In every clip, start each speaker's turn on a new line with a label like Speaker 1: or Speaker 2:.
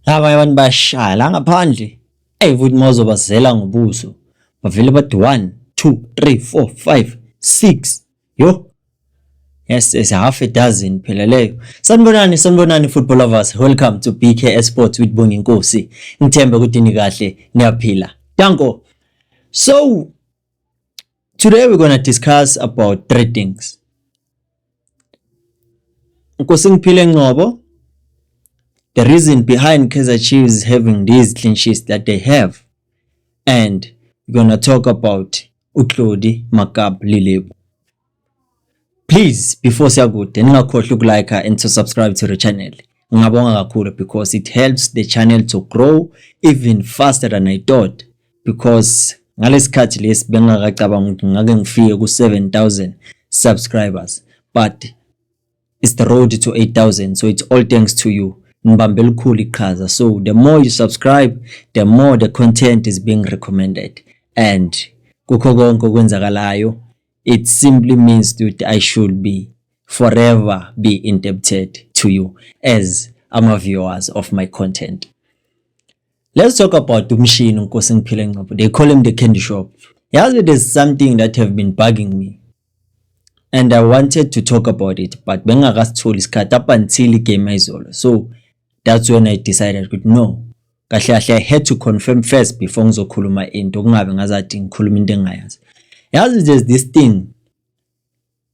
Speaker 1: Abanye abantu bayashaya la ngaphandle futhi mawuzobazela ngobuso bavele bathi 1 2 3 4 5 6 yo. Yes, it's half a dozen phela leyo. Sanibonani football lovers. Welcome to BK Sports with Bongi Nkosi. Ngithemba ukuthi ni kahle niyaphila. Danko. So today we're going to discuss about three things. Nkosi ngiphile Ngcobo. The reason behind Kaizer Chiefs having these clean sheets that they have. And we're going to talk about Utlodi Makab Lilebo. Please, before siyakude ningakhohlwa ukulike and to subscribe to the channel. Ngabonga kakhulu because it helps the channel to grow even faster than I thought, because ngalesikhathi lesi bengakacabanga ukuthi ngake ngifike ku 7,000 subscribers, but it's the road to 8,000, so it's all thanks to you. Nibambela ukhulu iqhaza. So the more you subscribe, the more the content is being recommended, and kukho konke okwenzakalayo, it simply means that I should be forever be indebted to you as viewers of my content. Let's talk about Umshini Nkosi ngiphile Ngcobo. They call him the candy shop. Yes, it is something that have been bugging me, and I wanted to talk about it, but bengakasitholi isikhathi up until game izolo. So that's when I decided that no, kahle I had to confirm first before ngizokhuluma into kungabe ngazathi ngikhuluma into engayazi. Yazi there's this thing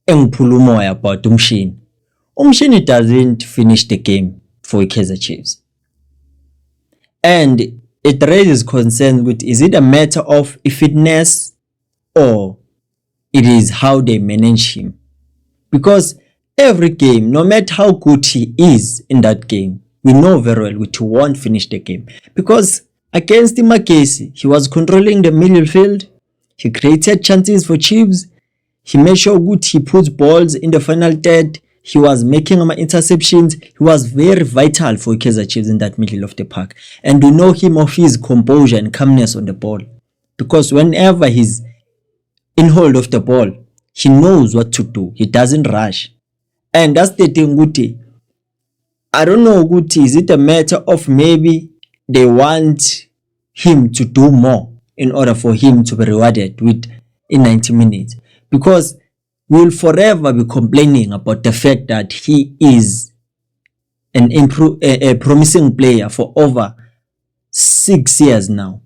Speaker 1: engiphula umoya about Umshini. Umshini doesn't finish the game for Kaizer Chiefs, and it raises concern with, is it a matter of fitness or it is how they manage him? Because every game, no matter how good he is in that game, we know very well that he won't finish the game, because against Imakesi he was controlling the middle field. He created chances for Chiefs. He made sure good he puts balls in the final third. He was making interceptions. He was very vital for Kaizer Chiefs in that middle of the park. And we know him of his composure and calmness on the ball, because whenever he's in hold of the ball, he knows what to do. He doesn't rush. And that's the thing, Guti. I don't know, Guti, is it a matter of maybe they want him to do more in order for him to be rewarded with in 90 minutes? Because we'll forever be complaining about the fact that he is a promising player for over 6 years now.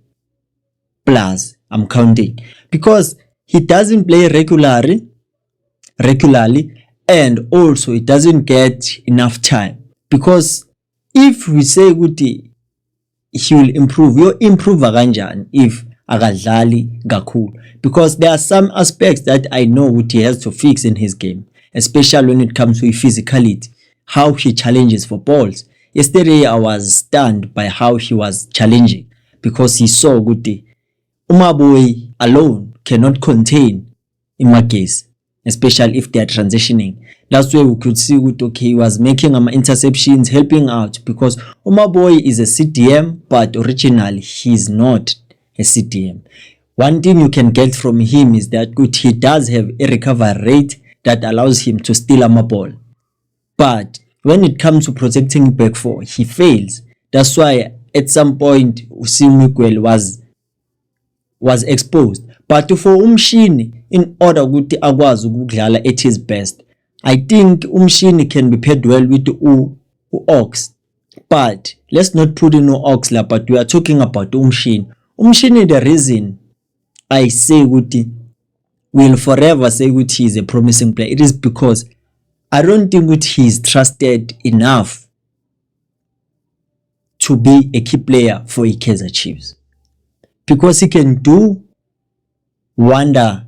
Speaker 1: Plus, I'm counting. Because he doesn't play regularly, and also he doesn't get enough time. Because if we say Guti, he will improve, you improve kanjani if akadlali kakhulu? Because there are some aspects that I know what he has to fix in his game, especially when it comes to physicality, how he challenges for balls. Yesterday I was stunned by how he was challenging, because he saw Guti Umaboy alone cannot contain Imakesi, especially if they are transitioning. That's where we could see Guti, okay, he was making interceptions, helping out, because Umaboy is a CDM, but originally he's not a CDM. One thing you can get from him is that he does have a recovery rate that allows him to steal a ball. But when it comes to protecting back four, he fails. That's why at some point Usimwikwe was exposed. But for Umshini, in order ukuthi akwazi ukudlala at his best, I think Umshini can be paired well with Ox. But let's not put in Ox la, but we are talking about Umshini. Umshini, the reason I say Guti will forever say Guti he is a promising player, it is because I don't think Guti he is trusted enough to be a key player for Kaizer Chiefs, because he can do wonder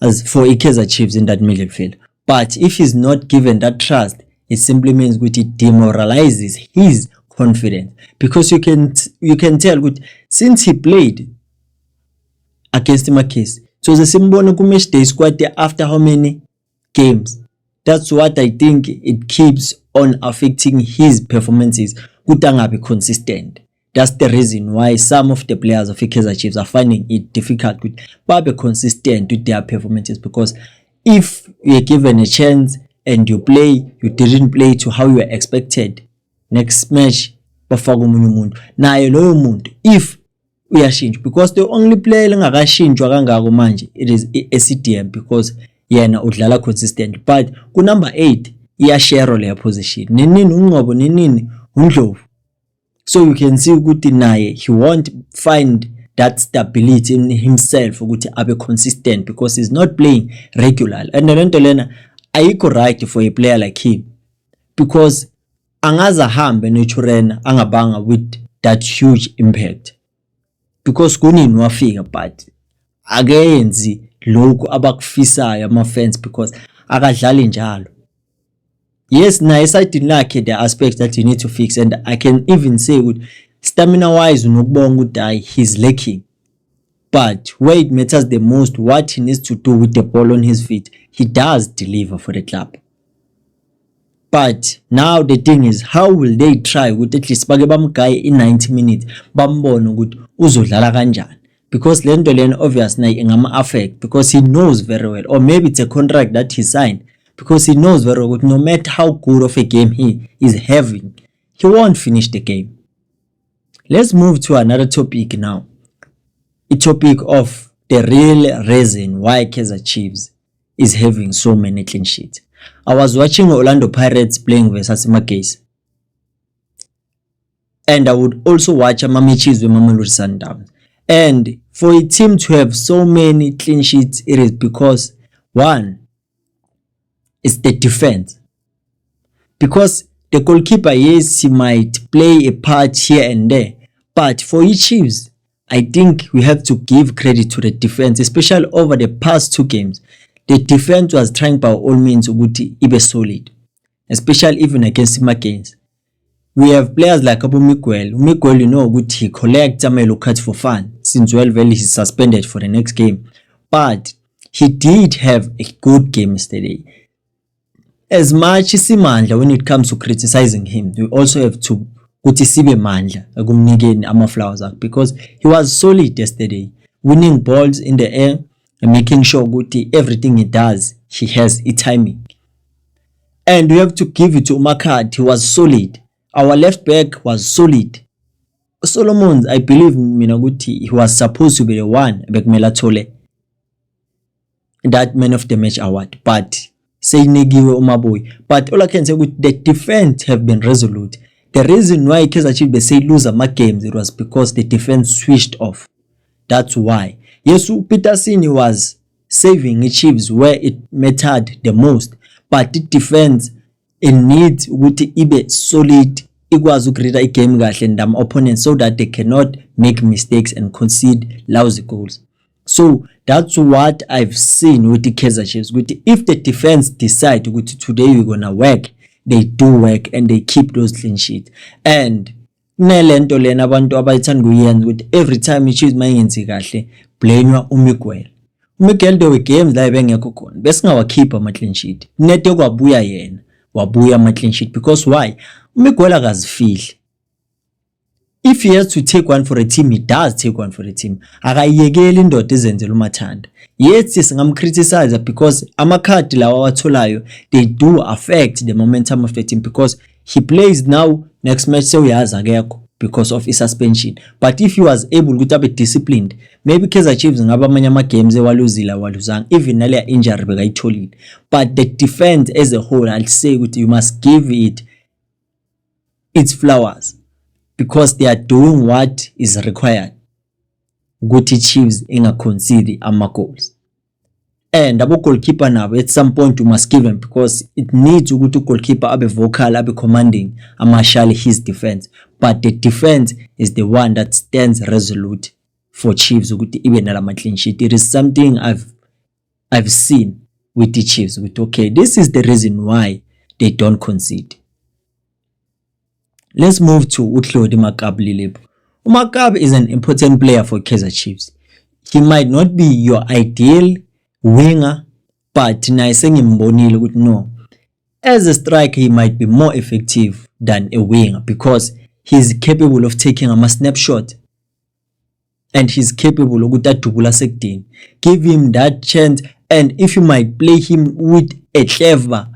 Speaker 1: as for Kaizer Chiefs in that middle field. But if he's not given that trust, it simply means Guti demoralizes his confidence, because you can tell Guti since he played against Imakesi, so the Simbona Kumesh Day squad there after how many games? That's what I think it keeps on affecting his performances. Kutanga be consistent. That's the reason why some of the players of Kaizer Chiefs are finding it difficult to be consistent with their performances, because if you're given a chance and you didn't play to how you were expected, next match bafaka umunye umuntu naye loyo muntu if uyashintsha, because the only player engakashintshwa kangako manje it is SCDM because yena udlala consistent, but ku number 8 iyashare leya position nenini uNgcobo nenini uNdlovu. So you can see ukuthi naye he won't find that stability in himself ukuthi abe consistent because he's not playing regularly, and lento lena ayikho right for a player like him because angaza hambe noTurena angabanga with that huge impact because kunini wafika but akenzi lokhu abakufisayo ama fans because akadlali njalo. Yes, na eside lakhe the aspects that you need to fix, and I can even say with stamina wise unokubonga ukuthi he's lacking, but where it matters the most, what he needs to do with the ball on his feet, he does deliver for the club. But now the thing is, how will they try with at least bake bamgaye in 90 minutes bambone ukuthi uzodlala kanjani, because lento lena obvious na ingama affect because he knows very well, or maybe it's a contract that he signed because he knows very well no matter how good of a game he is having, he won't finish the game. Let's move to another topic now, a topic of the real reason why Kaizer Chiefs is having so many clean sheets. I was watching Orlando Pirates playing versus Magpies, and I would also watch Chiefs with Mamelodi Sundowns. And for a team to have so many clean sheets, it is because one, it's the defense. Because the goalkeeper, yes, he might play a part here and there, but for Chiefs, I think we have to give credit to the defense, especially over the past 2 games. The defense was trying by all means ukuthi ibe solid, especially even against Magpies. We have players like Abu Miguel. Miguel, you know, ukuthi he collects some yellow cards for fun since he's suspended for the next game, but he did have a good game yesterday. As much as Mandla, when it comes to criticizing him, we also have to ukuthi sibe mandla akumnikeni ama flowers because he was solid yesterday, winning balls in the air and making sure ukuthi everything he does, he has a timing. And we have to give it to Umakad, he was solid. Our left back was solid. Solomons, I believe mina ukuthi he was supposed to be the one bekumela thole that man of the match award, but seyinekiwe uMaboyi. But all I can say ukuthi the defense have been resolute. The reason why Kaizer Chiefs they say lose my games, it was because the defense switched off. That's why. Yes, Peterson was saving the Chiefs where it mattered the most, but the defense it needs ukuthi ibe solid, ikwazi ukreate igame kahle ndam opponents so that they cannot make mistakes and concede lousy goals. So that's what I've seen with the Kaizer Chiefs. If the defense decide today we're gonna work, they do work and they keep those clean sheets. And nelento lena abantu abayithanda kuyenza ukuthi every time iChiefs mayenzi kahle blamewa uMiguel. uMiguel there were games la bengekho khona besingawakhipha ama clean sheet. Nete kwabuya yena, wabuya ama clean sheet because why? uMiguel akazifihli. If he has to take one for a team, he does take one for a team. Akayekeli indoda izenzela umathanda. Yes, singamcriticize because amakhadi lawa watholayo they do affect the momentum of the team because he plays now, next match seyazi akekho because of his suspension. But if he was able to be disciplined, maybe Kaizer Chiefs ngaba amanye ama games ewaluzila waluzanga even nale injury bekayitholile. But the defense as a whole, I'll say ukuthi you must give it its flowers because they are doing what is required ukuthi Chiefs ingaconcede ama goals. And abo goalkeeper nabo at some point you must give him because it needs ukuthi goalkeeper abe vocal, abe commanding amashali his defense, but the defense is the one that stands resolute for Chiefs ukuthi ibe nalama clean sheet. It is something I've seen with the Chiefs with okay, this is the reason why they don't concede. Let's move to uHlodi Makabi. uMakabi is an important player for Kaizer Chiefs. He might not be your ideal winger, but naye sengimbonile ukuthi no, as a striker he might be more effective than a winger because he's capable of taking a snapshot and he's capable ukuthi adubula sekudeni. Give him that chance, and if you might play him with a clever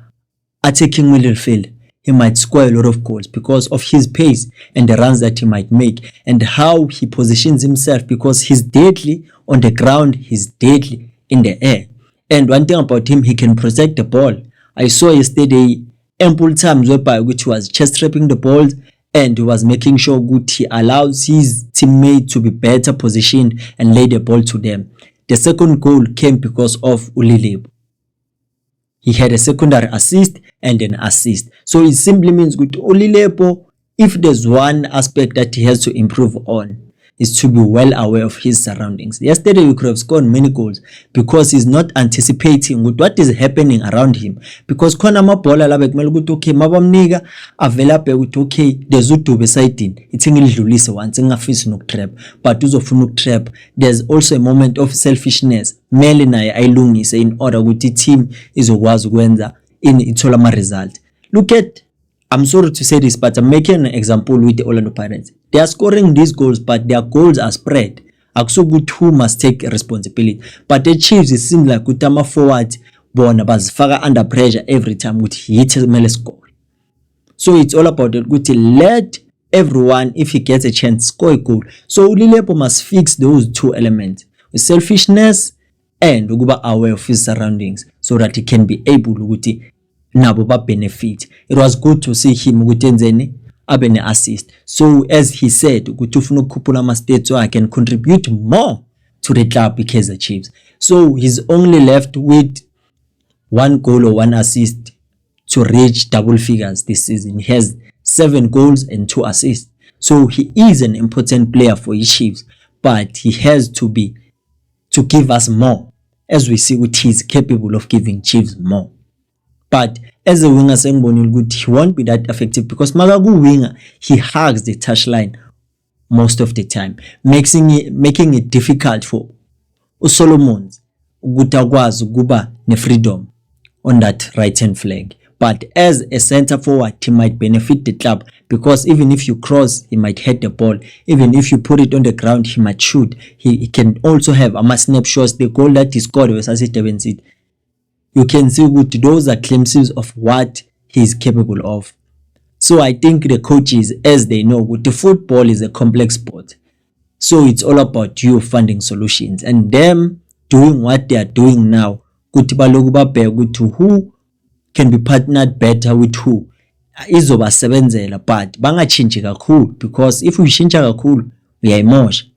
Speaker 1: attacking midfield, he might score a lot of goals because of his pace and the runs that he might make and how he positions himself, because he's deadly on the ground, he's deadly in the air. And one thing about him, he can protect the ball. I saw yesterday ample times whereby which was chest trapping the balls, and he was making sure good he allows his teammate to be better positioned and lay the ball to them. The second goal came because of Ulilebo. He had a secondary assist and an assist. So it simply means good Ulilebo, if there's one aspect that he has to improve on, is to be well aware of his surroundings. Yesterday we could have scored many goals because he's not anticipating what is happening around him, because khona amabhola la bekumele ukuthi okay mabamnika avela bheka ukuthi okay there's uDube side ithi ngilidlulise once ngingafisi nokutrap, but uzofuna ukutrap. There's also a moment of selfishness mele naye ayilungise in order ukuthi team izokwazi ukwenza ithola ama result. Look at, I'm sorry to say this, but I'm making an example with the Orlando Pirates. They are scoring these goals, but their goals are spread. Akusukuthi who must take responsibility. But the Chiefs, it seems like Utama forward bona bazifaka under pressure every time with hit mele score. So it's all about it. Let everyone, if he gets a chance, score a goal. So Ulilebo must fix those two elements: selfishness and ukuba aware of his surroundings, so that he can be able to nabo ba benefit. It was good to see him ukuthi enzeni abe ne assist. So as he said ukuthi ufuna ukukhuphula ama stats so I can contribute more to the club Kaizer Chiefs. So he's only left with 1 goal or 1 assist to reach double figures this season. He has 7 goals and 2 assists. So he is an important player for his Chiefs, but he has to give us more, as we see what he's capable of giving Chiefs more. But as a winger, he won't be that effective because Magagu winger, he hugs the touchline most of the time, making it difficult for Solomons guba ne freedom on that right hand flank. But as a center forward, he might benefit the club because even if you cross, he might hit the ball. Even if you put it on the ground, he might shoot. He can also have a snapshots. The goal that he scored was as it. You can see what those are glimpses of what he is capable of. So I think the coaches, as they know, the football is a complex sport. So it's all about you finding solutions and them doing what they are doing now. Who can be partnered better with who? Izobasebenzela, but bangachinji kakhulu, because if we change kakhulu uyayimosha.